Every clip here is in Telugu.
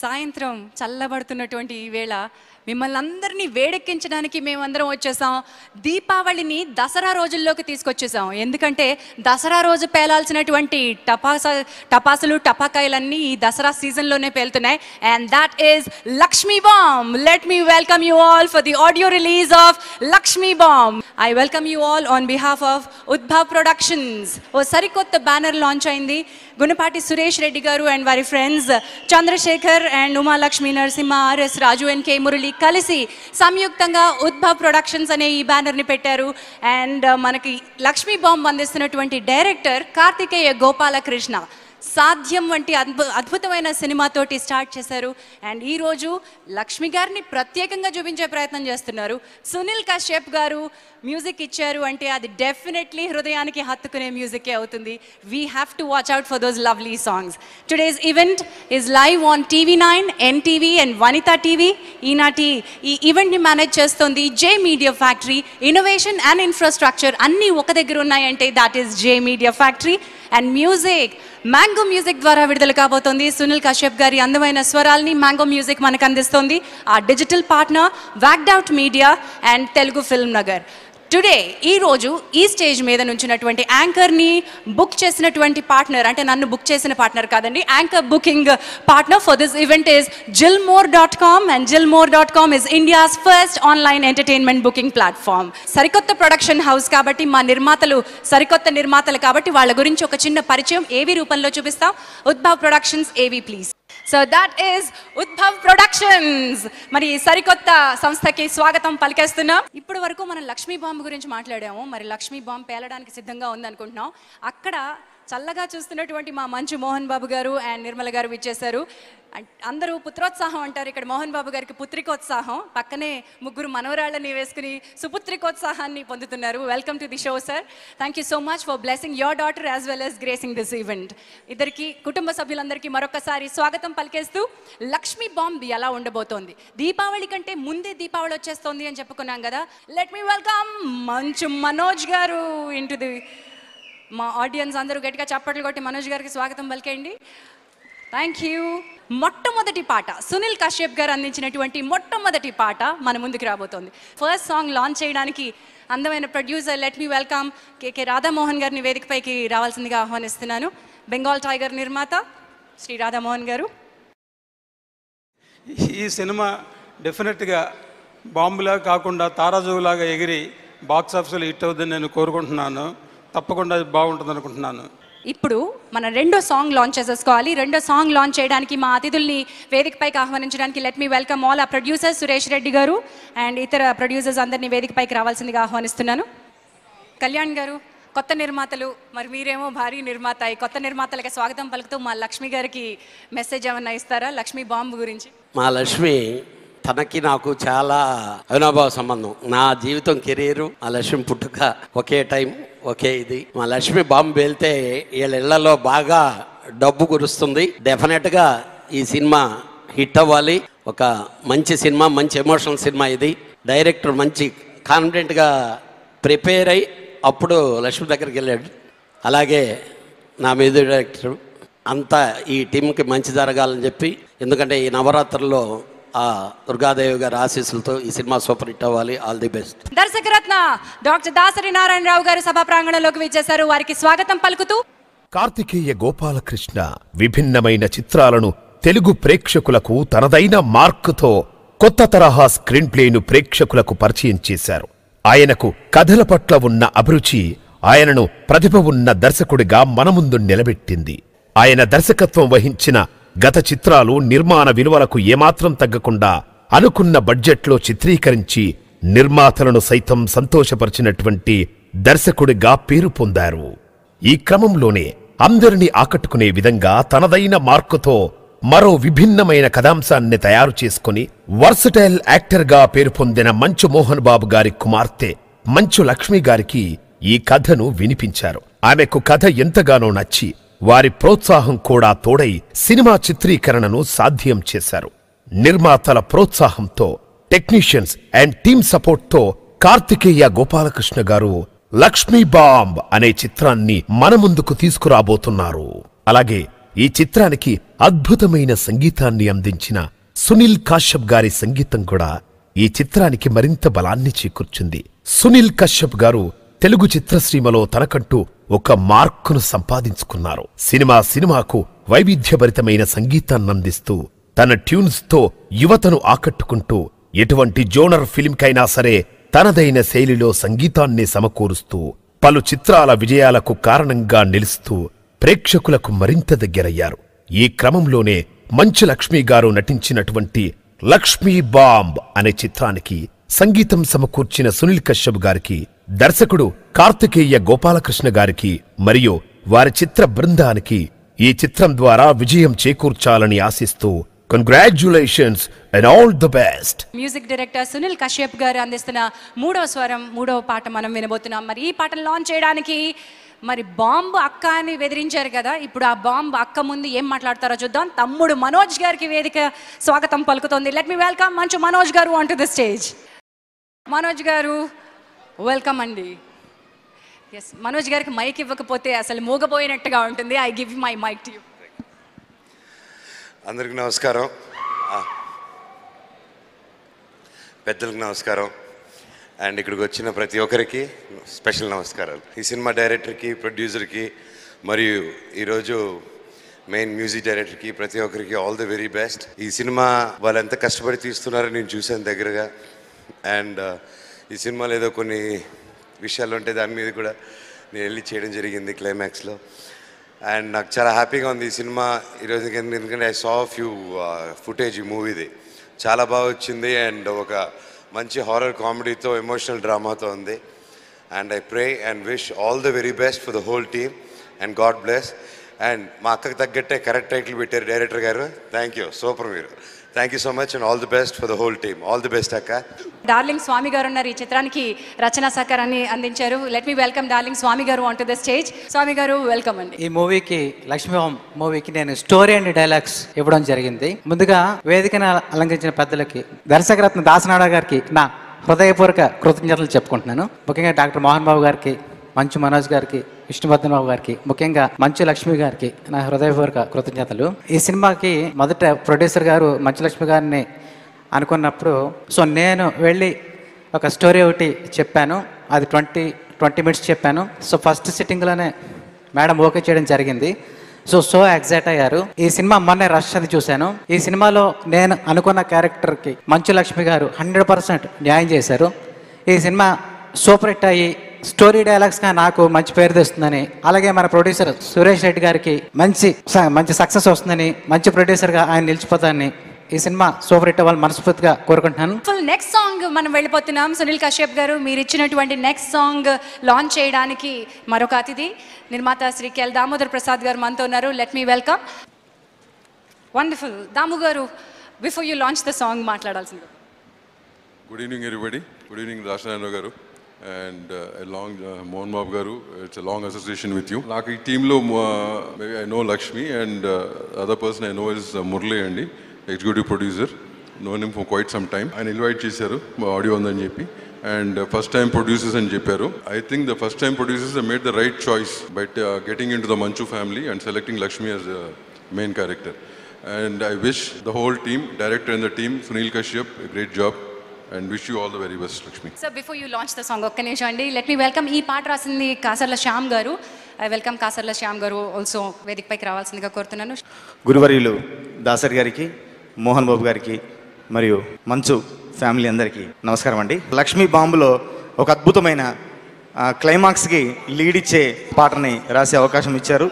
సాయంత్రం చల్లబడుతున్నటువంటి ఈ వేళ మిమ్మల్ని అందరినీ వేడెక్కించడానికి మేమందరం వచ్చేసాం. దీపావళిని దసరా రోజుల్లోకి తీసుకొచ్చేసాం. ఎందుకంటే దసరా రోజు పేలాల్సినటువంటి టపాసులు టపాకాయలన్నీ ఈ దసరా సీజన్లోనే పేలుతున్నాయి. And that is Lakshmi bomb. Let me welcome you all for the audio release of Lakshmi bomb. I welcome you all on behalf of Udbhav productions. ఓ సరికొత్త బ్యానర్ లాంచ్ అయింది. గుణపాటి సురేష్ రెడ్డి గారు అండ్ వారి friends Chandrashekar and Umalakshmi Narasimha, RS Raju and K Murali కలిసి సంయుక్తంగా ఉద్భవ్ ప్రొడక్షన్స్ అనే ఈ బ్యానర్ని పెట్టారు. అండ్ మనకి లక్ష్మీ బాంబ్ అందిస్తున్నటువంటి డైరెక్టర్ కార్తికేయ గోపాలకృష్ణ సాధ్యం వంటి అద్భుతమైన సినిమాతోటి స్టార్ట్ చేశారు. అండ్ ఈరోజు లక్ష్మి గారిని ప్రత్యేకంగా చూపించే ప్రయత్నం చేస్తున్నారు. సునీల్ కశ్యప్ గారు మ్యూజిక్ ఇచ్చారు అంటే అది డెఫినెట్లీ హృదయానికి హత్తుకునే మ్యూజికే అవుతుంది. We have to watch out for those lovely songs. Today's event is live on TV9, NTV and Vanitha TV. ఈనాటి ఈ ఈవెంట్ని మేనేజ్ చేస్తుంది జే media factory. Innovation and infrastructure అన్నీ ఒక దగ్గర ఉన్నాయంటే that is J media factory. And music mango music ద్వారా విడుదల కాబోతోంది. సునీల్ కశ్యప్ గారి అందమైన స్వరాల్ని మ్యాంగో మ్యూజిక్ మనకు అందిస్తోంది. ఆ digital partner Whacked Out Media and Telugu Film Nagar. Today ఈరోజు ఈ స్టేజ్ మీద నుంచినటువంటి యాంకర్ని బుక్ చేసినటువంటి పార్ట్నర్, అంటే నన్ను బుక్ చేసిన పార్ట్నర్ కాదండి, anchor booking partner for this event is jillmore.com and jillmore.com is India's first online entertainment booking platform. సరికొత్త ప్రొడక్షన్ హౌస్ కాబట్టి మా నిర్మాతలు సరికొత్త నిర్మాతలు కాబట్టి వాళ్ళ గురించి ఒక చిన్న పరిచయం ఏవి రూపంలో చూపిస్తాం. ఉద్భవ్ ప్రొడక్షన్స్ ఏవి please. So that is Udbhav productions. మరి సరికొత్త సంస్థకి స్వాగతం పలికేస్తున్నాం. ఇప్పటి వరకు మనం లక్ష్మీ బాంబ్ గురించి మాట్లాడాము. మరి లక్ష్మీ బాంబ్ పేలడానికి సిద్ధంగా ఉందనుకుంటున్నాం. అక్కడ చల్లగా చూస్తున్నటువంటి మా మంచు మోహన్ బాబు గారు అండ్ నిర్మల గారు విచ్చేశారు. అందరూ పుత్రోత్సాహం అంటారు, ఇక్కడ మోహన్ బాబు గారికి పుత్రికోత్సాహం. పక్కనే ముగ్గురు మనవరాళ్ళని వేసుకుని సుపుత్రికోత్సాహాన్ని పొందుతున్నారు. Welcome to the show sir. Thank you so much for blessing your daughter as well as gracing this event. ఇద్దరికి కుటుంబ సభ్యులందరికీ మరొకసారి స్వాగతం పలికేస్తూ లక్ష్మీ బాంబ్ ఎలా ఉండబోతోంది. దీపావళి కంటే ముందే దీపావళి వచ్చేస్తోంది అని చెప్పుకున్నాం కదా. Let me welcome Manchu Manoj గారు ఇంటు ది. మా ఆడియన్స్ అందరూ గట్టిగా చప్పట్లు కొట్టి మనోజ్ గారికి స్వాగతం పలికేయండి. Thank you. మొట్టమొదటి పాట సునీల్ కశ్యప్ గారు అందించినటువంటి మొట్టమొదటి పాట మన ముందుకు రాబోతోంది. ఫస్ట్ సాంగ్ లాంచ్ చేయడానికి అందమైన ప్రొడ్యూసర్ లెట్ మీ వెల్కమ్ కేకే రాధామోహన్ గారిని వేదికపైకి రావాల్సిందిగా ఆహ్వానిస్తున్నాను. బెంగాల్ టైగర్ నిర్మాత శ్రీ రాధామోహన్ గారు. ఈ సినిమా డెఫినెట్గా బాంబులా కాకుండా తారాజులాగా ఎగిరి బాక్స్ ఆఫీసులో హిట్ అవుతుందని నేను కోరుకుంటున్నాను. తప్పకుండా బాగుంటుంది అనుకుంటున్నాను. ఇప్పుడు మన రెండో సాంగ్ లాంచ్ చేసేసుకోవాలి. రెండో సాంగ్ లాంచ్ చేయడానికి మా అతిథుల్ని వేదికపైకి ఆహ్వానించడానికి లెట్ మీ వెల్కమ్ ఆల్ ఆ ప్రొడ్యూసర్స్ సురేష్ రెడ్డి గారు అండ్ ఇతర ప్రొడ్యూసర్స్ అందరినీ వేదికపైకి రావాల్సిందిగా ఆహ్వానిస్తున్నాను. కళ్యాణ్ గారు కొత్త నిర్మాతలు, మరి మీరేమో భారీ నిర్మాత. ఈ కొత్త నిర్మాతలకి స్వాగతం పలుకుతూ మా లక్ష్మి గారికి మెసేజ్ ఏమన్నా ఇస్తారా లక్ష్మీ బాంబ్ గురించి? మా లక్ష్మి తనకి నాకు చాలా అవినాభావ సంబంధం. నా జీవితం కెరీరు మా లక్ష్మి పుట్టుక ఒకే టైం ఒకే ఇది. మా లక్ష్మి బాంబు వెళ్తే వీళ్ళ ఇళ్లలో బాగా డబ్బు కురుస్తుంది. డెఫినెట్గా ఈ సినిమా హిట్ అవ్వాలి. ఒక మంచి సినిమా, మంచి ఎమోషనల్ సినిమా ఇది. డైరెక్టర్ మంచి కాన్ఫిడెంట్గా ప్రిపేర్ అయ్యి అప్పుడు లక్ష్మి దగ్గరికి వెళ్ళాడు. అలాగే నా మీద డైరెక్టర్ అంతా ఈ టీంకి మంచి జరగాలని చెప్పి, ఎందుకంటే ఈ నవరాత్రుల్లో ఆ దుర్గాదేవి గారి ఆశీస్సులతో ఈ సినిమా సూపర్ హిట్ అవ్వాలి. All the best. దర్శకరత్న డాక్టర్ దాసరి నారాయణరావు గారు సభా ప్రాంగణంలోకి విచ్చేశారు. వారికి స్వాగతం పలుకుతూ కార్తికేయ గోపాలకృష్ణ విభిన్నమైన చిత్రాలను తెలుగు ప్రేక్షకులకు తనదైన మార్కుతో కొత్త తరహా స్క్రీన్ ప్లేను ప్రేక్షకులకు పరిచయం చేశారు. ఆయనకు కథల పట్ల ఉన్న అభిరుచి ఆయనను ప్రతిభ ఉన్న దర్శకుడిగా మన ముందు నిలబెట్టింది. ఆయన దర్శకత్వం వహించిన గత చిత్రాలు నిర్మాణ విలువలకు ఏమాత్రం తగ్గకుండా అనుకున్న బడ్జెట్లో చిత్రీకరించి నిర్మాతలను సైతం సంతోషపరిచినటువంటి దర్శకుడిగా పేరు పొందారు. ఈ క్రమంలోనే అందరినీ ఆకట్టుకునే విధంగా తనదైన మార్కుతో మరో విభిన్నమైన కథాంశాన్ని తయారు చేసుకుని వర్సటైల్ యాక్టర్గా పేరు పొందిన మంచు మోహన్ బాబు గారి కుమార్తె మంచు లక్ష్మి గారికి ఈ కథను వినిపించారు. ఆమెకు కథ ఎంతగానో నచ్చి వారి ప్రోత్సాహం కూడా తోడై సినిమా చిత్రీకరణను సాధ్యం చేశారు. నిర్మాతల ప్రోత్సాహంతో, టెక్నీషియన్స్ అండ్ టీమ్ సపోర్ట్తో కార్తికేయ గోపాలకృష్ణ గారు లక్ష్మీ బాంబ్ అనే చిత్రాన్ని మన ముందుకు తీసుకురాబోతున్నారు. అలాగే ఈ చిత్రానికి అద్భుతమైన సంగీతాన్ని అందించిన సునీల్ కశ్యప్ గారి సంగీతం కూడా ఈ చిత్రానికి మరింత బలాన్ని చేకూర్చింది. సునీల్ కశ్యప్ గారు తెలుగు చిత్రసీమలో తనకంటూ ఒక మార్కును సంపాదించుకున్నారు. సినిమాకు వైవిధ్యభరితమైన సంగీతాన్నందిస్తూ తన ట్యూన్స్తో యువతను ఆకట్టుకుంటూ ఎటువంటి జోనర్ ఫిల్మ్కైనా సరే తనదైన శైలిలో సంగీతాన్ని సమకూరుస్తూ పలు చిత్రాల విజయాలకు కారణంగా నిలుస్తూ ప్రేక్షకులకు మరింత దగ్గరయ్యారు. ఈ క్రమంలోనే మంచు లక్ష్మి గారు నటించినటువంటి లక్ష్మీ బాంబ్ అనే చిత్రానికి సంగీతం సమకూర్చిన సునీల్ కశ్యప్ గారికి, దర్శకుడు కార్తికేయ గోపాలకృష్ణ గారికి మరియు వారి చిత్ర బృందానికి ఈ చిత్రం ద్వారా విజయం చేకూర్చాలని ఆశిస్తూ congratulations and all the best. Music director Sunil Kashyap గారు అందిస్తున్న మూడవ పాట మనం వినబోతున్నాం. మరి ఈ పాటను లాంచ్ చేయడానికి మరి బాంబు అక్క అని బెదిరించారు కదా, ఇప్పుడు ఆ బాంబు అక్క ముందు ఏం మాట్లాడతారో చూద్దాం. తమ్ముడు మనోజ్ గారికి వేదిక స్వాగతం పలుకుతోంది. Let me welcome Manchu Manoj గారు on to the stage. Manoj గారు వెల్కమ్ అండి. ఎస్, మనోజ్ గారికి మైక్ ఇవ్వకపోతే అసలు మూగపోయినట్టుగా ఉంటుంది. I give my mic to you. అందరికి నమస్కారం, పెద్దలకు నమస్కారం, అండ్ ఇక్కడికి వచ్చిన ప్రతి ఒక్కరికి స్పెషల్ నమస్కారాలు. ఈ సినిమా డైరెక్టర్కి, ప్రొడ్యూసర్కి మరియు ఈరోజు మెయిన్ మ్యూజిక్ డైరెక్టర్కి ప్రతి ఒక్కరికి ఆల్ ది వెరీ బెస్ట్. ఈ సినిమా వాళ్ళు ఎంత కష్టపడి తీస్తున్నారో నేను చూశాను దగ్గరగా. అండ్ ఈ సినిమాలో ఏదో కొన్ని విషయాలు ఉంటాయి, దాని మీద కూడా నేను వెళ్ళి చేయడం జరిగింది క్లైమాక్స్లో. అండ్ నాకు చాలా హ్యాపీగా ఉంది ఈ సినిమా ఈరోజు, ఎందుకంటే ఐ సా ఫ్యూ ఫుటేజ్ ఈ మూవీది. చాలా బాగా వచ్చింది అండ్ ఒక మంచి హారర్ కామెడీతో ఎమోషనల్ డ్రామాతో ఉంది. And I pray and wish all the very best for the whole team and God bless. And మా అక్కకు తగ్గట్టే కరెక్ట్ టైటిల్ పెట్టారు డైరెక్టర్ గారు. థ్యాంక్ యూ, సూపర్ మీరు. Thank you so much and all the best for the whole team. All the best అక్క. డార్లింగ్ స్వామి గారు ఉన్నారు, ఈ చిత్రానికి రచనా సహకారాన్ని అందించారు. లెట్ మీ వెల్కమ్ డార్లింగ్ స్వామి గారు ఆన్ టు ద స్టేజ్. స్వామి గారు వెల్కమ్ అండి. ఈ మూవీకి లక్ష్మీ మూవీకి నేను స్టోరీ అండ్ డైలాగ్స్ ఇవ్వడం జరిగింది. ముందుగా వేదికను అలంకరించిన పెద్దలకి, దర్శకరత్న దాసనాడ గారికి నా హృదయపూర్వక కృతజ్ఞతలు చెప్పుకుంటున్నాను. ముఖ్యంగా డాక్టర్ మోహన్ బాబు గారికి, మంచు మనోజ్ గారికి, విష్ణువర్ధన్ బాబు గారికి, ముఖ్యంగా మంచు లక్ష్మి గారికి నా హృదయపూర్వక కృతజ్ఞతలు. ఈ సినిమాకి మొదట ప్రొడ్యూసర్ గారు మంచు లక్ష్మి గారిని అనుకున్నప్పుడు నేను వెళ్ళి ఒక స్టోరీ ఒకటి చెప్పాను. అది 20 minutes చెప్పాను. ఫస్ట్ సిట్టింగ్లోనే మేడం ఓకే చేయడం జరిగింది. సో ఎగ్జైట్ అయ్యారు. ఈ సినిమా మొన్నే రష్ అది చూశాను. ఈ సినిమాలో నేను అనుకున్న క్యారెక్టర్కి మంచు లక్ష్మి గారు 100% న్యాయం చేశారు. ఈ సినిమా సూపర్ హిట్ అయ్యి స్టోరీ డైలాగ్స్గా నాకు మంచి పేరు తెస్తుందని, అలాగే మన ప్రొడ్యూసర్ సురేష్ రెడ్డి గారికి మంచి సక్సెస్ వస్తుందని, మంచి ప్రొడ్యూసర్గా ఆయన నిలిచిపోతానని, ఈ సినిమా సూపర్ హిట్ అవ్వాలి మనస్ఫూర్తిగా కోరుకుంటున్నాను. నెక్స్ట్ సాంగ్ మనం వెళ్ళిపోతున్నాం. సునీల్ కశ్యప్ గారు, మీరు ఇచ్చినటువంటి నెక్స్ట్ సాంగ్ లాంచ్ చేయడానికి మరొక అతిథి నిర్మాత శ్రీ కెల్ దామోదర్ ప్రసాద్ గారు మనతో ఉన్నారు. Let me welcome. Wonderful. Damu గారు, before you launch the song మాట్లాడాల్సింది. Good evening everybody. Good evening Rajanarayana గారు అండ్ లాంగ్ మోహన్ బాబు గారు. It's long association with you. నాకు ఈ టీంలో I know Lakshmi and other person I know is Murali అండి, executive producer. Known him for quite some time. ఆయన ఇన్వైట్ చేశారు ఆడియో ఉందని చెప్పి, అండ్ ఫస్ట్ టైం ప్రొడ్యూసర్స్ అని చెప్పారు. I think the first time producers made the right choice by getting into the Manchu family and selecting Lakshmi as main character. And I wish the whole team, director and the team, Sunil Kashyap, a great job and wish you all the very best, Lakshmi. So before you launch the song, ఒక్క నిమిషం అండి. Let me welcome. ఈ పాట రాసింది కాసర్ల శ్యామ్ గారు. ఐ వెల్కమ్ కాసర్ల శ్యామ్ గారు ఆల్సో వేదికపైకి రావాల్సిందిగా కోరుతున్నాను. గురువర్యులు దాసరి గారికి, మోహన్ బాబు గారికి మరియు మంచు ఫ్యామిలీ అందరికీ నమస్కారం అండి. లక్ష్మీ బాంబులో ఒక అద్భుతమైన క్లైమాక్స్కి లీడ్ ఇచ్చే పాటని రాసే అవకాశం ఇచ్చారు.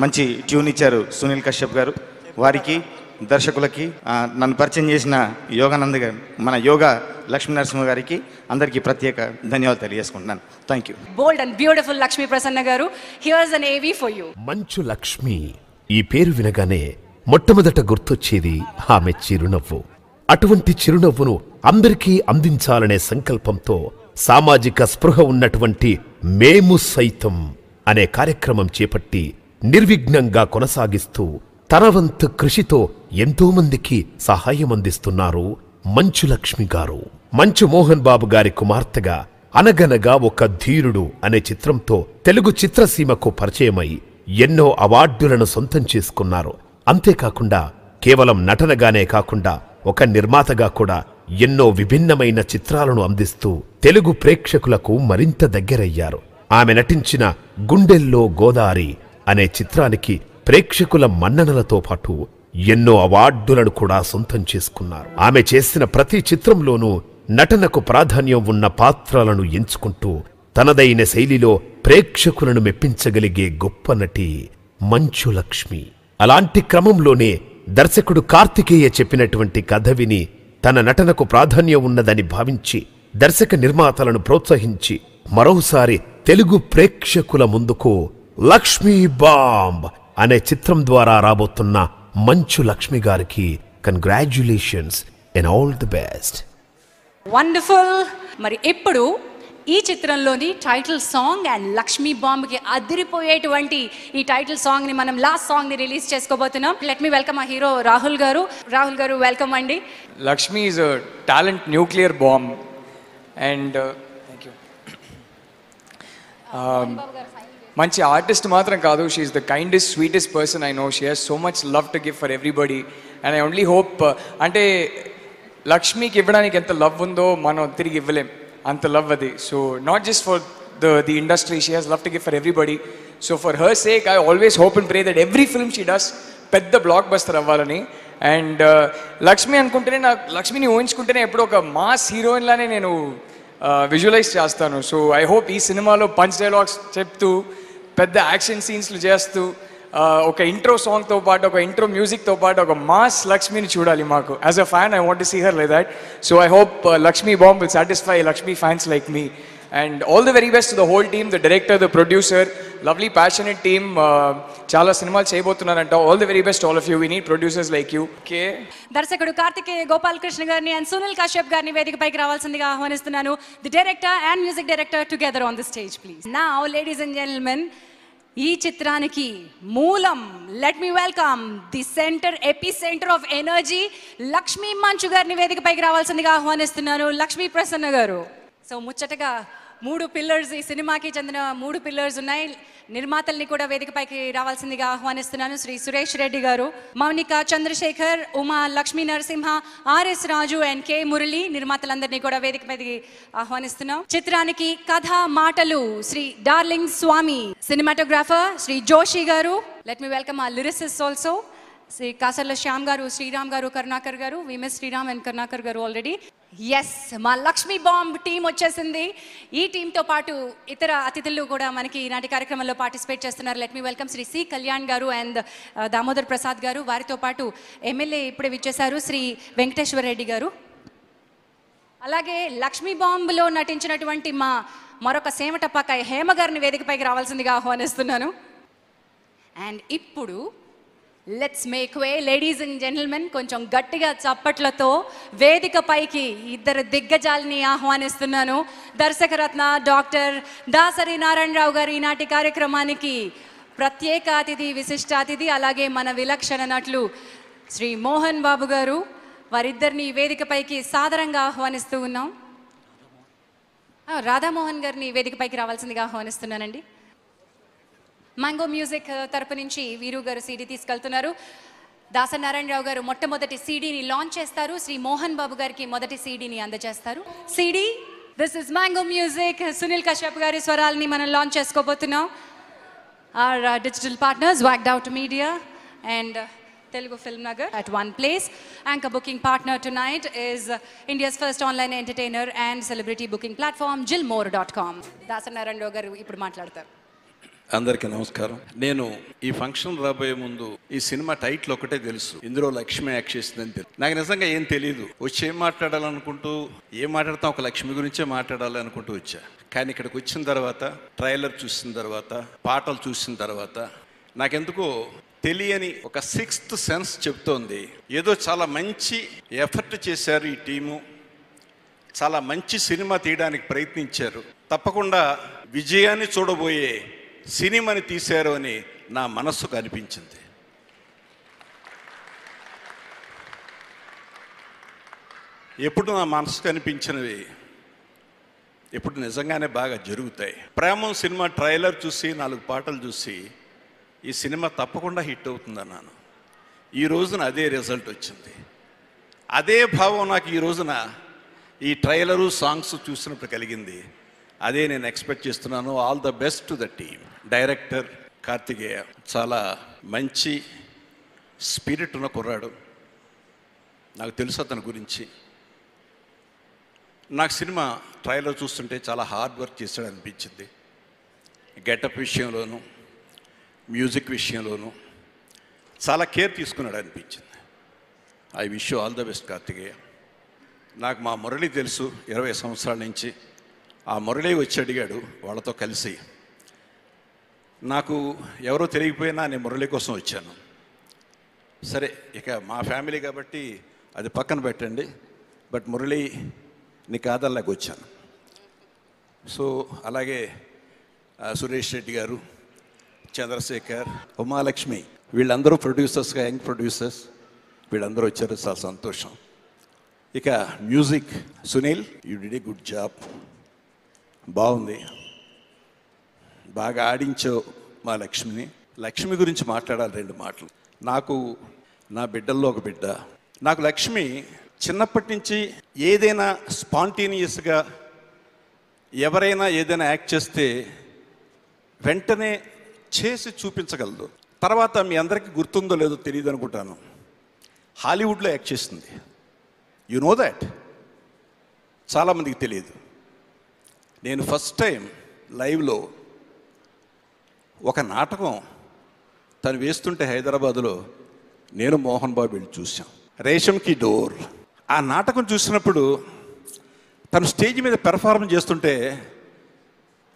మంచి ట్యూన్ ఇచ్చారు సునీల్ కశ్యప్ గారు. వారికి, దర్శకులకి, నన్ను పరిచయం చేసిన యోగానంద్ గారు, మన యోగా లక్ష్మీ నరసింహ గారికి అందరికీ ప్రత్యేక ధన్యవాదాలు తెలియజేసుకుంటున్నాను. Thank you. Bold and beautiful Lakshmi Prasanna గారు, హియర్స్ అన్ ఏవీ ఫర్ యూ. మంచు లక్ష్మి ఈ పేరు వినగానే మొట్టమొదట గుర్తొచ్చేది ఆమె చిరునవ్వు. అటువంటి చిరునవ్వును అందరికీ అందించాలనే సంకల్పంతో సామాజిక స్పృహ ఉన్నటువంటి మేము సైతం అనే కార్యక్రమం చేపట్టి నిర్విఘ్నంగా కొనసాగిస్తూ తన వంతు కృషితో ఎంతో మందికి సహాయం అందిస్తున్నారు మంచు లక్ష్మి గారు. మంచు మోహన్ బాబు గారి కుమార్తెగా అనగనగా ఒక ధీరుడు అనే చిత్రంతో తెలుగు చిత్రసీమకు పరిచయమై ఎన్నో అవార్డులను సొంతం చేసుకున్నారు. అంతేకాకుండా కేవలం నటనగానే కాకుండా ఒక నిర్మాతగా కూడా ఎన్నో విభిన్నమైన చిత్రాలను అందిస్తూ తెలుగు ప్రేక్షకులకు మరింత దగ్గరయ్యారు. ఆమె నటించిన గుండెల్లో గోదారి అనే చిత్రానికి ప్రేక్షకుల మన్ననలతో పాటు ఎన్నో అవార్డులను కూడా సొంతం చేసుకున్నారు. ఆమె చేసిన ప్రతి చిత్రంలోనూ నటనకు ప్రాధాన్యం ఉన్న పాత్రలను ఎంచుకుంటూ తనదైన శైలిలో ప్రేక్షకులను మెప్పించగలిగే గొప్ప నటి మంచు లక్ష్మి. అలాంటి క్రమంలోనే దర్శకుడు కార్తికేయ చెప్పినటువంటి కథ విని తన నటనకు ప్రాధాన్యం ఉన్నదని భావించి దర్శక నిర్మాతలను ప్రోత్సహించి మరోసారి తెలుగు ప్రేక్షకుల ముందుకు లక్ష్మీ బాంబ్ అనే చిత్రం ద్వారా రాబోతున్న మంచు లక్ష్మి గారికి congratulations and all the best. Wonderful. మరి ఇప్పుడు ఈ చిత్రంలోని టైటిల్ సాంగ్ అండ్ లక్ష్మీ బాంబ్కి అదిరిపోయేటువంటి ఈ టైటిల్ సాంగ్ని మనం లాస్ట్ సాంగ్ని రిలీజ్ చేసుకోబోతున్నాం. లెట్ మీ వెల్కమ్ ఆ హీరో రాహుల్ గారు. రాహుల్ గారు వెల్కమ్ అండి. Lakshmi is a talent nuclear bomb and thank you. మంచి ఆర్టిస్ట్ మాత్రం కాదు, she is the kindest sweetest person I no. She has so much love to give for everybody and I only hope, అంటే లక్ష్మికి ఇవ్వడానికి ఎంత లవ్ ఉందో మనం తిరిగి ఇవ్వలేం, అంత లవ్ అది. So not just for the industry, she has love to give for everybody. So for her sake I always hope and pray that every film she does పెద్ద బ్లాక్ బస్టర్ అవ్వాలని. అండ్ లక్ష్మి అనుకుంటేనే, నాకు లక్ష్మిని ఊహించుకుంటేనే ఎప్పుడు ఒక మాస్ హీరోయిన్ లానే నేను విజువలైజ్ చేస్తాను. సో ఐ హోప్ ఈ సినిమాలో పంచ్ డైలాగ్స్ చెప్తూ పెద్ద యాక్షన్ సీన్స్లు చేస్తూ ఒక ఇంట్రో సాంగ్తో పాటు, ఒక ఇంట్రో మ్యూజిక్తో పాటు ఒక మాస్ లక్ష్మిని చూడాలి మాకు. As a fan I want to see her like that. So I hope Lakshmi bomb will satisfy Lakshmi fans like me. And all the very best to the whole team, the director, the producer, lovely passionate team. Chala cinemalu cheyabothunaranta. All the very best to all of you. We need producers like you. Okay. దర్శకుడు కార్తికేయ గోపాల్ కృష్ణ గారిని అండ్ సునీల్ కశ్యప్ గారిని వేదికపైకి రావాల్సిందిగా ఆహ్వానిస్తున్నాను. The director and music director together on the stage please. Now ladies and gentlemen, ఈ చిత్రానికి మూలం, let me welcome the centre, AP centre of energy, Lakshmi Manchu గారిని వేదికపైకి రావాల్సిందిగా ఆహ్వానిస్తున్నాను. లక్ష్మీ ప్రసన్న గారు. సో ముచ్చటగా 3 పిల్లర్స్, ఈ సినిమాకి చెందిన 3 పిల్లర్స్ ఉన్నాయి. నిర్మాతల్ని కూడా వేదికపైకి రావాల్సిందిగా ఆహ్వానిస్తున్నాను. శ్రీ సురేష్ రెడ్డి గారు, Monika Chandrashekar, Uma Lakshmi Narasimha, RS Raju and K Murali, నిర్మాతలందరినీ కూడా వేదికపైకి ఆహ్వానిస్తున్నాం. చిత్రానికి కథ మాటలు శ్రీ డార్లింగ్ స్వామి, సినిమాటోగ్రాఫర్ శ్రీ జోషి గారు. లెట్ మీ వెల్కమ్ ఆ లిరిసిస్ట్ ఆల్సో, శ్రీ కాసర్ల శ్యామ్ గారు, శ్రీరామ్ గారు, కరుణాకర్ గారు. We miss Sriram and Karunakar గారు ఆల్రెడీ. ఎస్, మా లక్ష్మీ బాంబ్ టీం వచ్చేసింది. ఈ టీంతో పాటు ఇతర అతిథులు కూడా మనకి ఈనాటి కార్యక్రమంలో పార్టిసిపేట్ చేస్తున్నారు. Let me welcome Shri C Kalyan గారు అండ్ దామోదర్ ప్రసాద్ గారు. వారితో పాటు ఎమ్మెల్యే ఇప్పుడే విచ్చేశారు శ్రీ వెంకటేశ్వర రెడ్డి గారు. అలాగే లక్ష్మీ బాంబ్లో నటించినటువంటి మా మరొక సేమటపాక హేమ గారిని వేదికపైకి రావాల్సిందిగా ఆహ్వానిస్తున్నాను. అండ్ ఇప్పుడు let's make way ladies and gentlemen, కొంచెం గట్టిగా చప్పట్లతో వేదికపైకి ఇద్దరు దిగ్గజాలని ఆహ్వానిస్తున్నాను. దర్శకరత్న డాక్టర్ దాసరి నారాయణరావు గారు ఈనాటి కార్యక్రమానికి ప్రత్యేక అతిథి, విశిష్ట అతిథి. అలాగే మన విలక్షణ నటులు శ్రీ మోహన్ బాబు గారు, వారిద్దరిని వేదికపైకి సాదరంగా ఆహ్వానిస్తూ ఉన్నాం. రాధామోహన్ గారిని వేదికపైకి రావాల్సిందిగా ఆహ్వానిస్తున్నానండి. మ్యాంగో మ్యూజిక్ తరపు నుంచి వీరు గారు సీడీ తీసుకెళ్తున్నారు. దాసనారాయణరావు గారు మొట్టమొదటి సీడీని లాంచ్ చేస్తారు. శ్రీ మోహన్ బాబు గారికి మొదటి సీడీని అందజేస్తారు. CD, this is Mango Music. Sunil Kashyap గారి స్వరాలని మనం లాంచ్ చేసుకోబోతున్నాం. Our digital partners Whacked Out Media and Telugu Film Nagar at one place. Anchor booking partner tonight is India's first online entertainer and celebrity booking platform jillmore.com. Dasa Narayana Rao గారు ఇప్పుడు మాట్లాడతారు. అందరికీ నమస్కారం. నేను ఈ ఫంక్షన్ రాబోయే ముందు ఈ సినిమా టైటిల్ ఒకటే తెలుసు, ఇందులో లక్ష్మి యాక్ట్ చేసిందని తెలుసు. నాకు నిజంగా ఏం తెలియదు. వచ్చి ఏం మాట్లాడాలనుకుంటూ, ఏం మాట్లాడతాం, ఒక లక్ష్మి గురించే మాట్లాడాలి అనుకుంటూ వచ్చా. కానీ ఇక్కడికి వచ్చిన తర్వాత, ట్రైలర్ చూసిన తర్వాత, పాటలు చూసిన తర్వాత నాకెందుకో తెలియని ఒక 6th సెన్స్ చెప్తోంది. ఏదో చాలా మంచి ఎఫర్ట్ చేశారు ఈ టీము, చాలా మంచి సినిమా తీయడానికి ప్రయత్నించారు, తప్పకుండా విజయాన్ని చూడబోయే సినిమాని తీశారు అని నా మనస్సుకు అనిపించింది. ఎప్పుడు నా మనసుకు అనిపించినవి ఎప్పుడు నిజంగానే బాగా జరుగుతాయి. ప్రేమం సినిమా ట్రైలర్ చూసి, 4 పాటలు చూసి ఈ సినిమా తప్పకుండా హిట్ అవుతుందన్నాను. ఈ రోజున అదే రిజల్ట్ వచ్చింది. అదే భావం నాకు ఈ రోజున ఈ ట్రైలరు సాంగ్స్ చూసినప్పుడు కలిగింది. అదే నేను ఎక్స్పెక్ట్ చేస్తున్నాను. All the best to the team. Director Karthikeya చాలా మంచి స్పిరిట్ ఉన్న కుర్రాడు. నాకు తెలుసు అతని గురించి. నాకు సినిమా ట్రైలర్ చూస్తుంటే చాలా హార్డ్ వర్క్ చేశాడు అనిపించింది. గెటప్ విషయంలోనూ మ్యూజిక్ విషయంలోనూ చాలా కేర్ తీసుకున్నాడు అనిపించింది. I wish you all the best Karthikeya. నాకు మా మురళి తెలుసు 20 సంవత్సరాల నుంచి. ఆ మురళి వచ్చి అడిగాడు వాళ్ళతో కలిసి. నాకు ఎవరో తెలియకపోయినా నేను మురళి కోసం వచ్చాను. సరే ఇక మా ఫ్యామిలీ కాబట్టి అది పక్కన పెట్టండి, బట్ మురళిని కాదల్లాగా వచ్చాను. సో అలాగే సురేష్ రెడ్డి గారు, చంద్రశేఖర్, ఉమాలక్ష్మి వీళ్ళందరూ ప్రొడ్యూసర్స్గా, యంగ్ ప్రొడ్యూసర్స్ వీళ్ళందరూ వచ్చారు. చాలా సంతోషం. ఇక music Sunil, you did a good job. బాగుంది, బాగా ఆడించావు మా లక్ష్మిని. లక్ష్మి గురించి మాట్లాడాలి 2 మాటలు. నాకు నా బిడ్డల్లో ఒక బిడ్డ. నాకు లక్ష్మి చిన్నప్పటి నుంచి ఏదైనా స్పాంటేనియస్గా ఎవరైనా ఏదైనా యాక్ట్ చేస్తే వెంటనే చేసి చూపించగలదు. తర్వాత మీ అందరికీ గుర్తుందో లేదో తెలియదు అనుకుంటాను, హాలీవుడ్లో యాక్ట్ చేస్తుంది. You know that? చాలామందికి తెలియదు. నేను ఫస్ట్ టైం లైవ్లో ఒక నాటకం తను వేస్తుంటే హైదరాబాదులో నేను మోహన్ బాబు వెళ్ళి చూసాం, రేషంకి డోర్. ఆ నాటకం చూసినప్పుడు తను స్టేజ్ మీద పెర్ఫార్మ్ చేస్తుంటే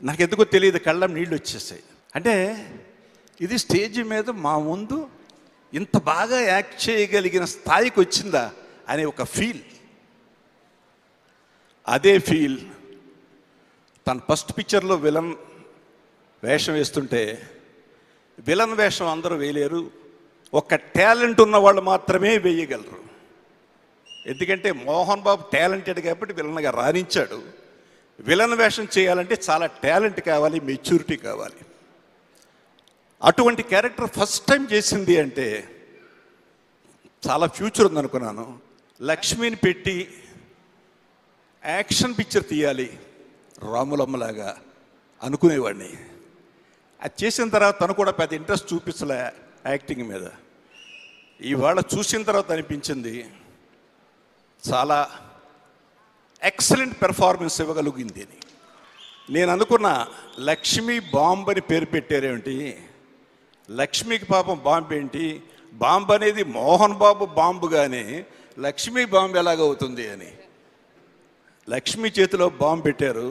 నాకెందుకో తెలియదు, కళ్ళం నీళ్ళు వచ్చేసాయి. అంటే ఇది స్టేజ్ మీద మా ముందు ఇంత బాగా యాక్ట్ చేయగలిగిన స్థాయికి వచ్చిందా అనే ఒక ఫీల్. అదే ఫీల్ తన ఫస్ట్ పిక్చర్లో విలన్ వేషం వేస్తుంటే, విలన్ వేషం అందరూ వేయలేరు, ఒక టాలెంట్ ఉన్న వాళ్ళు మాత్రమే వేయగలరు. ఎందుకంటే మోహన్ బాబు టాలెంటెడ్ కాబట్టి విలన్గా రాణించాడు. విలన్ వేషం చేయాలంటే చాలా టాలెంట్ కావాలి, మెచ్యూరిటీ కావాలి. అటువంటి క్యారెక్టర్ ఫస్ట్ టైం చేసింది అంటే చాలా ఫ్యూచర్ ఉందనుకున్నాను. లక్ష్మిని పెట్టి యాక్షన్ పిక్చర్ తీయాలి రాములమ్మలాగా అనుకునేవాడిని. అది చేసిన తర్వాత తను కూడా పెద్ద ఇంట్రెస్ట్ చూపించలే యాక్టింగ్ మీద. ఇవాళ చూసిన తర్వాత అనిపించింది చాలా ఎక్సలెంట్ పెర్ఫార్మెన్స్ ఇవ్వగలిగింది అని. నేను అనుకున్న లక్ష్మీ బాంబ్ అని పేరు పెట్టారేమిటి, లక్ష్మికి పాపం బాంబు ఏంటి, బాంబు అనేది మోహన్ బాబు బాంబు కానీ లక్ష్మీ బాంబు ఎలాగవుతుంది అని. లక్ష్మి చేతిలో బాంబు పెట్టారు,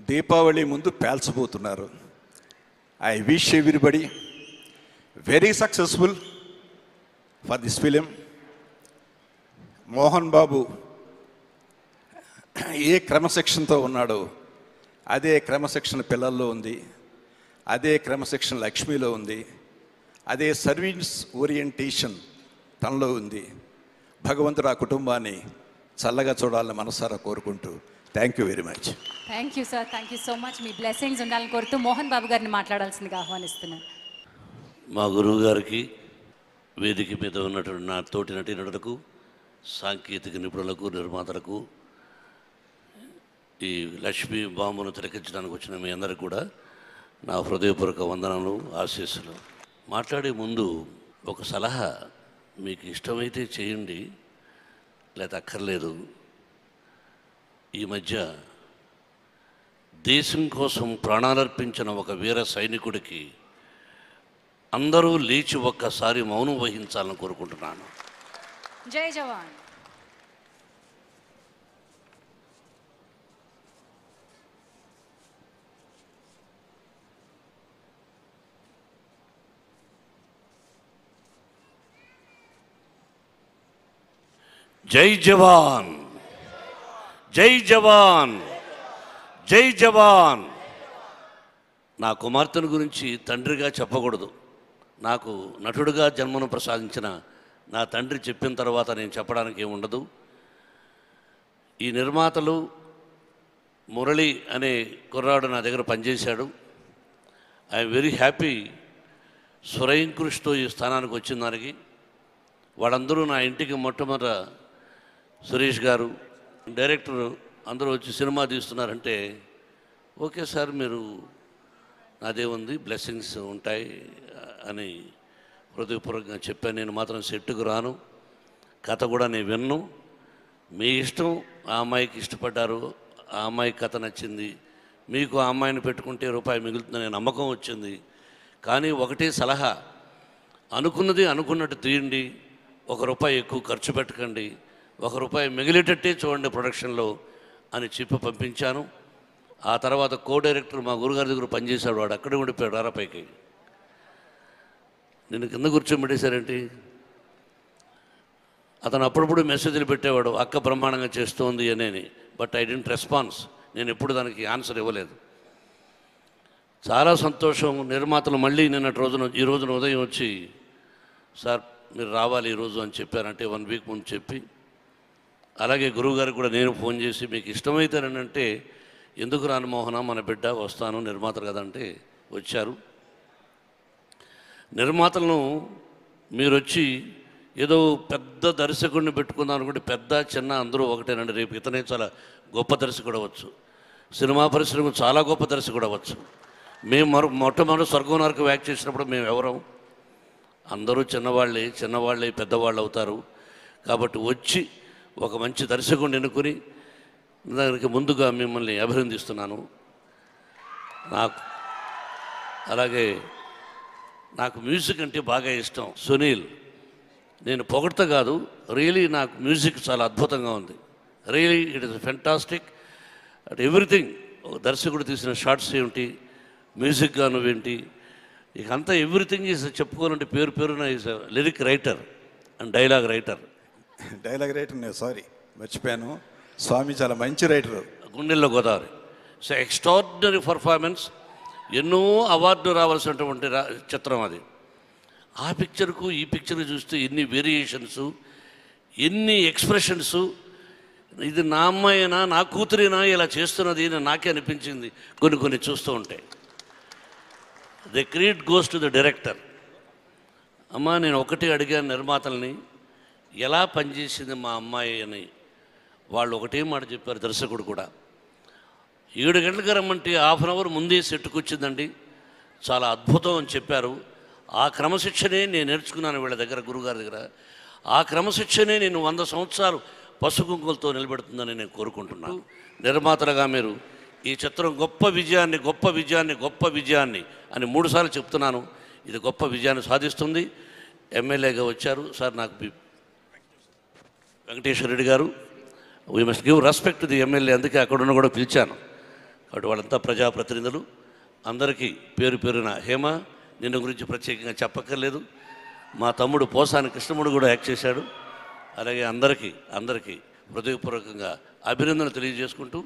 దీపావళి ముందు పేల్చబోతున్నారు. I wish everybody very successful for this film. Mohan Babu ఏ క్రమశిక్షణతో ఉన్నాడో అదే క్రమశిక్షణ పిల్లల్లో ఉంది, అదే క్రమశిక్షణ లక్ష్మిలో ఉంది, అదే సర్వీస్ ఓరియంటేషన్ తనలో ఉంది. భగవంతుడు ఆ కుటుంబాన్ని చల్లగా చూడాలని మనసారా కోరుకుంటూ thank you very much. Thank you sir, thank you so much. Me blessings ఉండాలని కోరుతూ మోహన్ బాబు గారిని మాట్లాడాల్సిందిగా ఆహ్వానిస్తున్నాను. మా గురువు గారికి, వేదిక మీద ఉన్నటువంటి నా తోటి నటీనటులకు, సాంకేతిక నిపుణులకు, నిర్మాతలకు, ఈ లక్ష్మీ బాంబును తిలకించడానికి వచ్చిన మీ అందరికీ కూడా నా హృదయపూర్వక వందనాలు, ఆశీస్సులు. మాట్లాడే ముందు ఒక సలహా, మీకు ఇష్టమైతే చేయండి, లేదా అక్కర్లేదు. ఈ మధ్య దేశం కోసం ప్రాణాలర్పించిన ఒక వీర సైనికుడికి అందరూ లేచి ఒక్కసారి మౌనం వహించాలని కోరుకుంటున్నాను. జై జవాన్. జై జవాన్, జై జవాన్, జై జవాన్. నా కుమార్తెను గురించి తండ్రిగా చెప్పకూడదు. నాకు నటుడిగా జన్మను ప్రసాదించిన నా తండ్రి చెప్పిన తర్వాత నేను చెప్పడానికి ఏముండదు. ఈ నిర్మాతలు మురళి అనే కుర్రాడు నా దగ్గర పనిచేశాడు. ఐఎమ్ వెరీ హ్యాపీ స్వయం కృషితో ఈ స్థానానికి వచ్చిన దానికి వాళ్ళందరూ నా ఇంటికి మొట్టమొదట సురేష్ గారు డైరెక్టర్ అందరూ వచ్చి సినిమా తీస్తున్నారంటే ఓకే సార్ మీరు నాదే ఉంది బ్లెస్సింగ్స్ ఉంటాయి అని హృదయపూర్వకంగా చెప్పాను. నేను మాత్రం సెట్టుకు రాను, కథ కూడా నేను విన్ను, మీ ఇష్టం. ఆ అమ్మాయికి ఇష్టపడ్డారు, ఆ అమ్మాయికి కథ నచ్చింది, మీకు ఆ అమ్మాయిని పెట్టుకుంటే రూపాయి మిగులుతుందనే నమ్మకం వచ్చింది. కానీ ఒకటే సలహా, అనుకున్నది అనుకున్నట్టు తీయండి, ₹1 ఎక్కువ ఖర్చు పెట్టకండి, ₹1 మిగిలేటట్టే చూడండి ప్రొడక్షన్లో అని చెప్పి పంపించాను. ఆ తర్వాత కో డైరెక్టర్ మా గురుగారి దగ్గర పనిచేశాడు, వాడు అక్కడే ఉండిపోయాడు అరపైకి. నేను కింద కూర్చోబెట్టేశారేంటి? అతను అప్పుడప్పుడు మెసేజ్లు పెట్టేవాడు, అక్క బ్రహ్మాండంగా చేస్తోంది అని. But I didn't response. నేను ఎప్పుడు దానికి ఆన్సర్ ఇవ్వలేదు. చాలా సంతోషం. నిర్మాతలు మళ్ళీ ఈ రోజున ఉదయం వచ్చి సార్ మీరు రావాలి ఈరోజు అని చెప్పారంటే 1 వీక్ ముందు చెప్పి, అలాగే గురువుగారికి కూడా నేను ఫోన్ చేసి మీకు ఇష్టమైతేనంటే ఎందుకు రాను మోహన, మన బిడ్డ వస్తాను నిర్మాతలు కదంటే వచ్చారు. నిర్మాతలను మీరు వచ్చి ఏదో పెద్ద దర్శకుడిని పెట్టుకుందాం అనుకుంటే పెద్ద చిన్న అందరూ ఒకటేనండి. రేపు ఇతనే చాలా గొప్ప దర్శకుడు అవ్వచ్చు, సినిమా పరిశ్రమ చాలా గొప్ప దర్శకుడు అవ్వచ్చు. మేము మొట్టమొదటి స్వర్గం నరకం యాక్ట్ చేసినప్పుడు మేము ఎవరం? అందరూ చిన్నవాళ్ళే పెద్దవాళ్ళు అవుతారు. కాబట్టి వచ్చి ఒక మంచి దర్శకుడిని ఎన్నుకొని దానికి ముందుగా మిమ్మల్ని అభినందిస్తున్నాను. అలాగే నాకు మ్యూజిక్ అంటే బాగా ఇష్టం. సునీల్, నేను పొగడ్త కాదు, రియలీ నాకు మ్యూజిక్ చాలా అద్భుతంగా ఉంది. Really it is fantastic at everything. దర్శకుడు తీసిన షార్ట్స్ ఏమిటి, మ్యూజిక్ గానువేంటి, ఇక అంతా ఎవ్రీథింగ్ ఈజ్ చెప్పుకోవాలంటే పేరున is lyric writer and dialogue writer. నేను సారీ మర్చిపోయాను, స్వామి చాలా మంచి రైటర్. గుండెల్లో గోదావరి. సో ఎక్స్ట్రాడినరీ పర్ఫార్మెన్స్, ఎన్నో అవార్డు రావాల్సినటువంటి చిత్రం అది. ఆ పిక్చర్కు ఈ పిక్చర్కి చూస్తే ఎన్ని వేరియేషన్స్, ఎన్ని ఎక్స్ప్రెషన్స్. ఇది నా అమ్మాయినా నా కూతురినా ఇలా చేస్తున్నది అని నాకే అనిపించింది కొన్ని చూస్తూ ఉంటాయి. The credit goes to the director. అమ్మా నేను ఒకటి అడిగాను నిర్మాతల్ని, ఎలా పనిచేసింది మా అమ్మాయి అని. వాళ్ళు ఒకటే మాట చెప్పారు, దర్శకుడు కూడా. 7 గంటలకు రమ్మంటే ½ అవర్ ముందే సెట్కు వచ్చిందండి, చాలా అద్భుతం అని చెప్పారు. ఆ క్రమశిక్షణే నేను నేర్చుకున్నాను వీళ్ళ దగ్గర, గురుగారి దగ్గర. ఆ క్రమశిక్షణే నేను 100 సంవత్సరాలు పసుకుంకులతో నిలబెడుతుందని నేను కోరుకుంటున్నాను. నిర్మాతలుగా మీరు ఈ చిత్రం గొప్ప విజయాన్ని అని 3 సార్లు చెప్తున్నాను. ఇది గొప్ప విజయాన్ని సాధిస్తుంది. ఎమ్మెల్యేగా వచ్చారు సార్, నాకు వెంకటేశ్వర రెడ్డి గారు, we must give respect to the MLA, అందుకే అక్కడున్న కూడా పిలిచాను. కాబట్టి వాళ్ళంతా ప్రజాప్రతినిధులు. అందరికీ పేరున హేమ, నిన్న గురించి ప్రత్యేకంగా చెప్పక్కర్లేదు. మా తమ్ముడు పోసాని కృష్ణముడు కూడా యాక్ట్ చేశాడు. అలాగే అందరికీ హృదయపూర్వకంగా అభినందనలు తెలియజేసుకుంటూ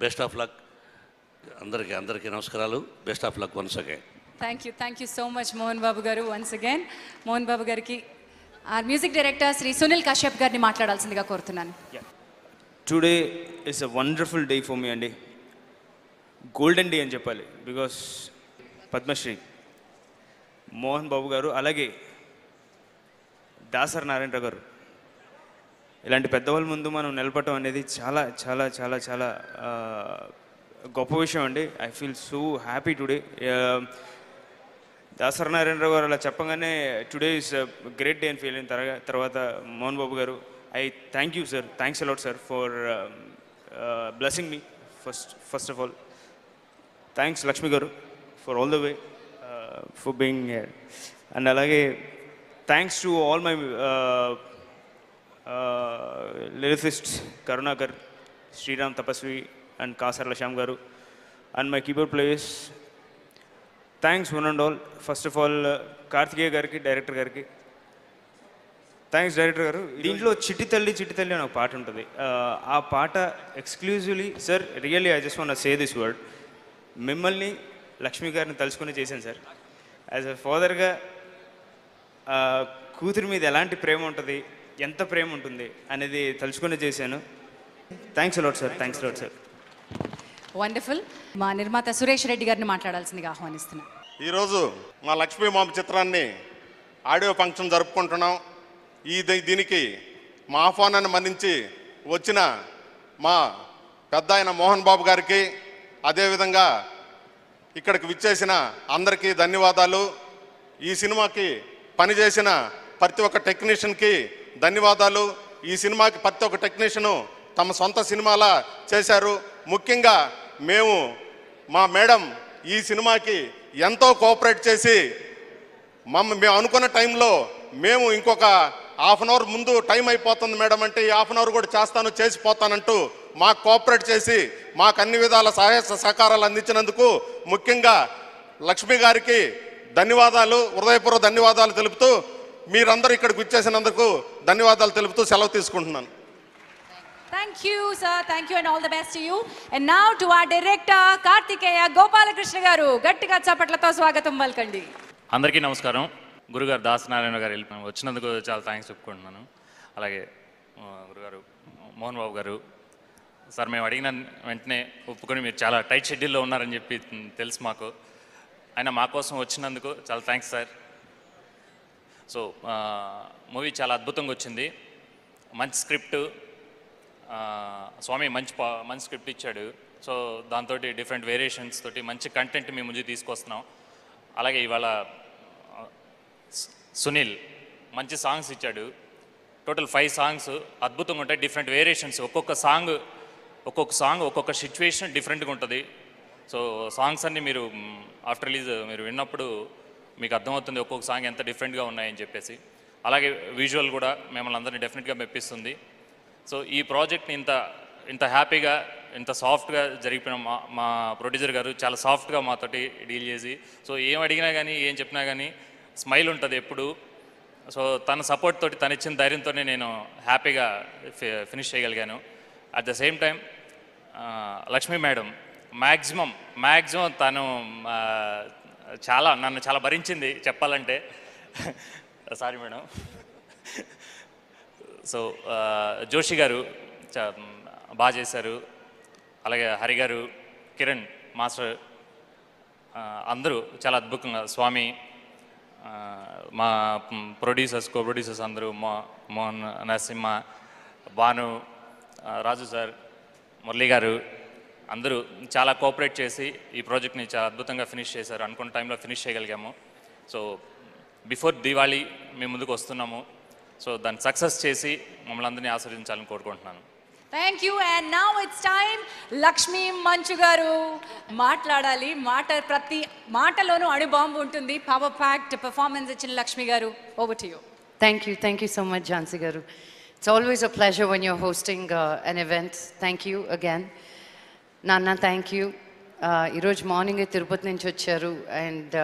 బెస్ట్ ఆఫ్ లక్. అందరికీ నమస్కారాలు. Best of luck once again. Thank you so much Mohan Babu గారు. వన్స్ అగైన్ మోహన్ బాబు గారికి ఆ మ్యూజిక్ డైరెక్టర్ శ్రీ సునీల్ కశ్యప్ గారిని మాట్లాడాల్సిందిగా కోరుతున్నాను. Today is a wonderful day for me అండి. గోల్డెన్ డే అని చెప్పాలి. బికాస్ పద్మశ్రీ మోహన్ బాబు గారు, అలాగే దాసరి నారాయణరావు గారు, ఇలాంటి పెద్దవాళ్ళ ముందు మనం నిలబడటం అనేది చాలా చాలా చాలా చాలా గొప్ప విషయం అండి. I feel so happy today. Dasari Narayana Rao గారు అలా చెప్పగానే టుడే ఇస్ గ్రేట్ డే అని ఫీల్ అయిన తర్వాత మోహన్ బాబు గారు, I thank you sir, thanks a lot sir for blessing me first of all. Thanks Lakshmi గారు for all the way for being here. And అలాగే thanks to all my lyricists Karunakar, Sriram Tapasvi and Kasarla Shyam గారు, and my keyboard players. Thanks one and all. First of all Karthikeya గారికి, డైరెక్టర్ గారికి థ్యాంక్స్. డైరెక్టర్ గారు, దీంట్లో చిట్టి తల్లి అని ఒక పాట ఉంటుంది. ఆ పాట exclusively sir, really I just want to say this word, మిమ్మల్ని లక్ష్మి గారిని తలుచుకుని చేశాను సార్. యాజ్ ఎ ఫాదర్గా కూతురి మీద ఎలాంటి ప్రేమ ఉంటుంది, ఎంత ప్రేమ ఉంటుంది అనేది తలుచుకుని చేశాను. Thanks a lot sir, thanks a lot sir. Wonderful. మా నిర్మాత సురేష్ రెడ్డి గారిని మాట్లాడాల్సిందిగా ఆహ్వానిస్తున్నాను. ఈరోజు మా లక్ష్మీ మామ చిత్రాన్ని ఆడియో ఫంక్షన్ జరుపుకుంటున్నాం. దీనికి మా ఆహ్వానాన్ని మన్నించి వచ్చిన మా పెద్ద ఆయన మోహన్ బాబు గారికి, అదేవిధంగా ఇక్కడికి విచ్చేసిన అందరికీ ధన్యవాదాలు. ఈ సినిమాకి పనిచేసిన ప్రతి ఒక్క టెక్నీషియన్కి ధన్యవాదాలు. ఈ సినిమాకి ప్రతి ఒక్క టెక్నీషియను తమ సొంత సినిమాలా చేశారు. ముఖ్యంగా మా మేడం ఈ సినిమాకి ఎంతో కోఆపరేట్ చేసి మేము అనుకున్న టైంలో మేము ఇంకొక హాఫ్ అన్ అవర్ ముందు టైం అయిపోతుంది మేడం అంటే ఈ హాఫ్ అన్ అవర్ కూడా చేసిపోతానంటూ మాకు కోఆపరేట్ చేసి మాకు అన్ని విధాల సహాయ సహకారాలు అందించినందుకు ముఖ్యంగా లక్ష్మి గారికి ధన్యవాదాలు, హృదయపూర్వక ధన్యవాదాలు తెలుపుతూ మీరందరూ ఇక్కడికి వచ్చేసినందుకు ధన్యవాదాలు తెలుపుతూ సెలవు తీసుకుంటున్నాను. Thank you, sir. Thank you and all the best to you. And now to our director, Kartikeya Gopalakrishna garu. గట్టిగా చప్పట్లతో స్వాగతం పలకండి. అందరికీ నమస్కారం. గురుగారు దాసనారాయణ గారు వచ్చినందుకు చాలా థ్యాంక్స్ చెప్పుకుంటున్నాను. అలాగే గురుగారు మోహన్ బాబు గారు సార్, మేము అడిగిన వెంటనే ఒప్పుకొని మీరు చాలా టైట్ షెడ్యూల్లో ఉన్నారని చెప్పి తెలుసు మాకు. అయినా మా కోసం వచ్చినందుకు చాలా థ్యాంక్స్ సార్. సో మూవీ చాలా అద్భుతంగా వచ్చింది. మంచి స్క్రిప్ట్, స్వామి మంచి స్క్రిప్ట్ ఇచ్చాడు. సో దాంతో డిఫరెంట్ వేరియేషన్స్ తోటి మంచి కంటెంట్ మేము ముందు తీసుకొస్తున్నాం. అలాగే ఇవాళ సునీల్ మంచి సాంగ్స్ ఇచ్చాడు. టోటల్ 5 సాంగ్స్ అద్భుతంగా ఉంటాయి. డిఫరెంట్ వేరియేషన్స్, ఒక్కొక్క సాంగ్ ఒక్కొక్క సిచ్యువేషన్ డిఫరెంట్గా ఉంటుంది. సో సాంగ్స్ అన్నీ మీరు ఆఫ్టర్ రిలీజ్ మీరు విన్నప్పుడు మీకు అర్థమవుతుంది ఒక్కొక్క సాంగ్ ఎంత డిఫరెంట్గా ఉన్నాయని చెప్పేసి. అలాగే విజువల్ కూడా మిమ్మల్ని అందరినీ డెఫినెట్గా మెప్పిస్తుంది. సో ఈ ప్రాజెక్ట్ని ఇంత హ్యాపీగా ఇంత సాఫ్ట్గా జరిగిపోయిన మా ప్రొడ్యూసర్ గారు చాలా సాఫ్ట్గా మాతోటి డీల్ చేసి, సో ఏం అడిగినా కానీ ఏం చెప్పినా కానీ స్మైల్ ఉంటుంది ఎప్పుడు. సో తన సపోర్ట్ తోటి తను ఇచ్చిన ధైర్యంతోనే నేను హ్యాపీగా ఫినిష్ చేయగలిగాను. At the same time Lakshmi madam maximum తను నన్ను చాలా భరించింది చెప్పాలంటే. Sorry madam. సో జోషి గారు బాగా చేశారు. అలాగే హరి గారు, కిరణ్ మాస్టర్ అందరూ చాలా అద్భుతంగా, స్వామి, మా కో ప్రొడ్యూసర్స్ అందరూ మోహన్, నరసింహ, భాను, రాజు సార్, మురళీ గారు అందరూ చాలా కోఆపరేట్ చేసి ఈ ప్రాజెక్ట్ని చాలా అద్భుతంగా ఫినిష్ చేశారు. అనుకున్న టైంలో ఫినిష్ చేయగలిగాము. సో బిఫోర్ దివాళీ మేము ముందుకు వస్తున్నాము. సో దాన్ని సక్సెస్ చేసి మమ్మల్ని అందరినీ ఆశీర్వదించాలని కోరుకుంటున్నాను. Thank you. And now it's time Lakshmi మంచు గారు మాట్లాడాలి. ప్రతి మాటలోనూ అణుబాంబు ఉంటుంది. పవర్ ప్యాక్డ్ పెర్ఫార్మెన్స్ ఇచ్చిన లక్ష్మి గారు, over to you. Thank you so much, Jhansi garu. It's always a pleasure when you're hosting an event. Thank you again. Nanna, thank you. ఈరోజు మార్నింగే తిరుపతి నుంచి వచ్చారు. అండ్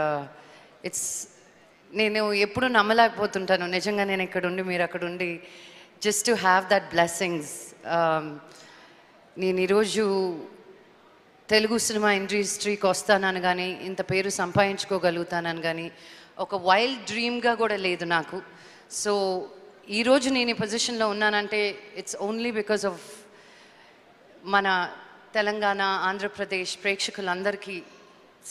నేను ఎప్పుడు నమ్మలేకపోతుంటాను నిజంగా, నేను ఇక్కడుండి మీరు అక్కడుండి, just to have that blessings. నేను ఈరోజు తెలుగు సినిమా ఇండస్ట్రీకి వస్తానని కానీ, ఇంత పేరు సంపాదించుకోగలుగుతానని కానీ ఒక వైల్డ్ డ్రీమ్గా కూడా లేదు నాకు. సో ఈరోజు నేను ఈ పొజిషన్లో ఉన్నానంటే ఇట్స్ ఓన్లీ బికాజ్ ఆఫ్ మన తెలంగాణ, ఆంధ్రప్రదేశ్ ప్రేక్షకులందరికీ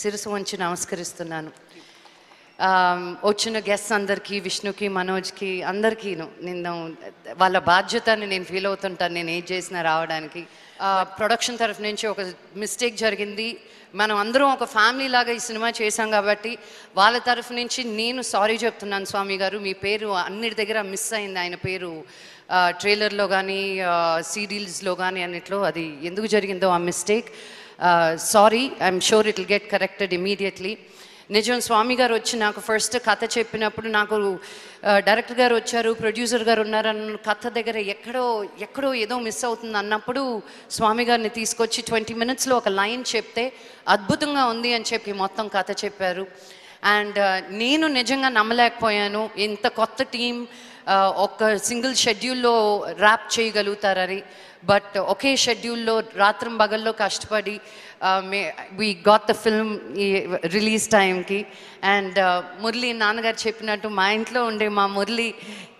శిరసు వంచి నమస్కరిస్తున్నాను. వచ్చిన గెస్ట్స్ అందరికీ, విష్ణుకి, మనోజ్కి, అందరికీ నేను వాళ్ళ బాధ్యతని నేను ఫీల్ అవుతుంటాను నేను ఏం చేసినా రావడానికి. ప్రొడక్షన్ తరఫు నుంచి ఒక మిస్టేక్ జరిగింది. మనం అందరం ఒక ఫ్యామిలీ లాగా ఈ సినిమా చేశాం కాబట్టి వాళ్ళ తరఫు నుంచి నేను సారీ చెప్తున్నాను. స్వామి గారు, మీ పేరు అన్నిటి దగ్గర మిస్ అయింది. ఆయన పేరు ట్రైలర్లో కానీ సీరియల్స్లో కానీ అన్నిట్లో, అది ఎందుకు జరిగిందో ఆ mistake. Sorry, I'm sure it will get corrected immediately. నిజం, స్వామి గారు వచ్చి నాకు ఫస్ట్ కథ చెప్పినప్పుడు, నాకు డైరెక్టర్ గారు వచ్చారు, ప్రొడ్యూసర్ గారు ఉన్నారన్న కథ దగ్గర ఎక్కడో ఏదో మిస్ అవుతుంది అన్నప్పుడు స్వామి గారిని తీసుకొచ్చి 20 minutesలో ఒక లైన్ చెప్తే అద్భుతంగా ఉంది అని చెప్పి మొత్తం కథ చెప్పారు. అండ్ నేను నిజంగా నమ్మలేకపోయాను ఇంత కొత్త టీం ఒక సింగిల్ షెడ్యూల్లో ర్యాప్ చేయగలుగుతారని. బట్ ఒకే షెడ్యూల్లో రాత్రం పగల్లో కష్టపడి వీ గాట్ ద ఫిల్మ్ ఈ రిలీజ్ టైంకి. అండ్ మురళి నాన్నగారు చెప్పినట్టు మా ఇంట్లో ఉండే మా మురళి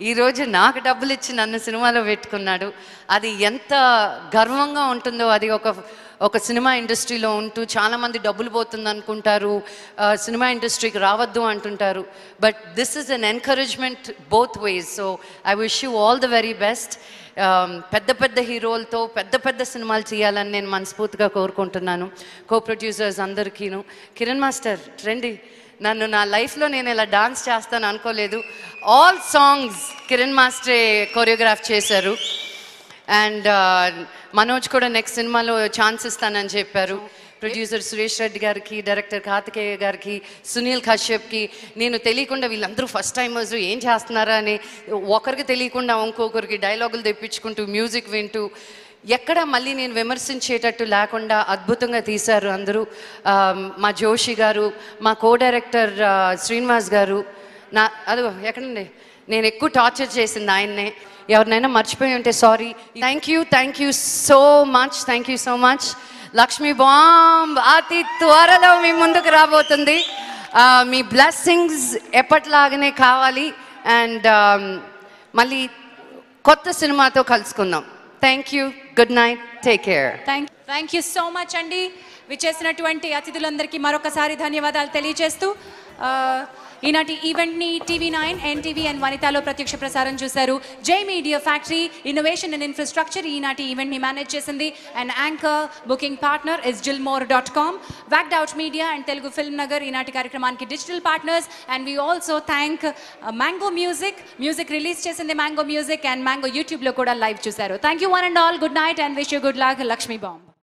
ఈరోజు నాకు డబ్బులు ఇచ్చి నన్ను సినిమాలో పెట్టుకున్నాడు. అది ఎంత గర్వంగా ఉంటుందో, అది ఒక సినిమా ఇండస్ట్రీలో ఉంటూ చాలామంది డబ్బులు పోతుంది అనుకుంటారు, సినిమా ఇండస్ట్రీకి రావద్దు అంటుంటారు. But this is an encouragement both ways. So I wish you all the very best. పెద్ద పెద్ద హీరోలతో పెద్ద పెద్ద సినిమాలు చేయాలని నేను మనస్ఫూర్తిగా కోరుకుంటున్నాను. కో ప్రొడ్యూసర్స్ అందరికీను. కిరణ్ మాస్టర్ రండి. నన్ను నా లైఫ్లో నేను ఇలా డాన్స్ చేస్తాను అనుకోలేదు. ఆల్ సాంగ్స్ కిరణ్ మాస్టరే కొరియోగ్రాఫ్ చేశారు. అండ్ మనోజ్ కూడా నెక్స్ట్ సినిమాలో ఛాన్స్ ఇస్తానని చెప్పారు. ప్రొడ్యూసర్ సురేష్ రెడ్డి గారికి, డైరెక్టర్ కార్తికేయ గారికి, సునీల్ కశ్యప్కి, నేను తెలియకుండా వీళ్ళందరూ ఫస్ట్ టైమర్స్ ఏం చేస్తున్నారా అని ఒకరికి తెలియకుండా ఇంకొకరికి డైలాగులు తెప్పించుకుంటూ మ్యూజిక్ వింటూ ఎక్కడ మళ్ళీ నేను విమర్శించేటట్టు లేకుండా అద్భుతంగా తీశారు అందరూ. మా జోషి గారు, మా కో డైరెక్టర్ శ్రీనివాస్ గారు, అదిగో ఎక్కడండి నేను ఎక్కువ టార్చర్ చేసింది ఆయన్నే. ఎవరినైనా మర్చిపోయి ఉంటే sorry. Thank you so much. Lakshmi bomb అతి త్వరలో మీ ముందుకు రాబోతుంది. మీ బ్లెస్సింగ్స్ ఎప్పట్లాగానే కావాలి. అండ్ మళ్ళీ కొత్త సినిమాతో కలుసుకుందాం. Thank you, good night, take care. Thank you so much అండి. విచ్చేసినటువంటి అతిథులందరికీ మరొకసారి ధన్యవాదాలు తెలియజేస్తూ ఈనాటి ఈవెంట్ని TV9, NTV అండ్ వనితాలో ప్రత్యక్ష ప్రసారం చూశారు. Jai media factory, innovation and infrastructure ఈనాటి ఈవెంట్ని మేనేజ్ చేసింది. And anchor booking partner is jillmore.com. Whacked Out Media and Telugu Film Nagar ఈనాటి కార్యక్రమానికి digital partners. And we also thank Mango Music release చేసింది మ్యాంగో మ్యూజిక్. అండ్ మ్యాంగో యూట్యూబ్లో కూడా లైవ్ చూశారు. Thank you one and all. Good night and wish you good luck. Lakshmi bomb.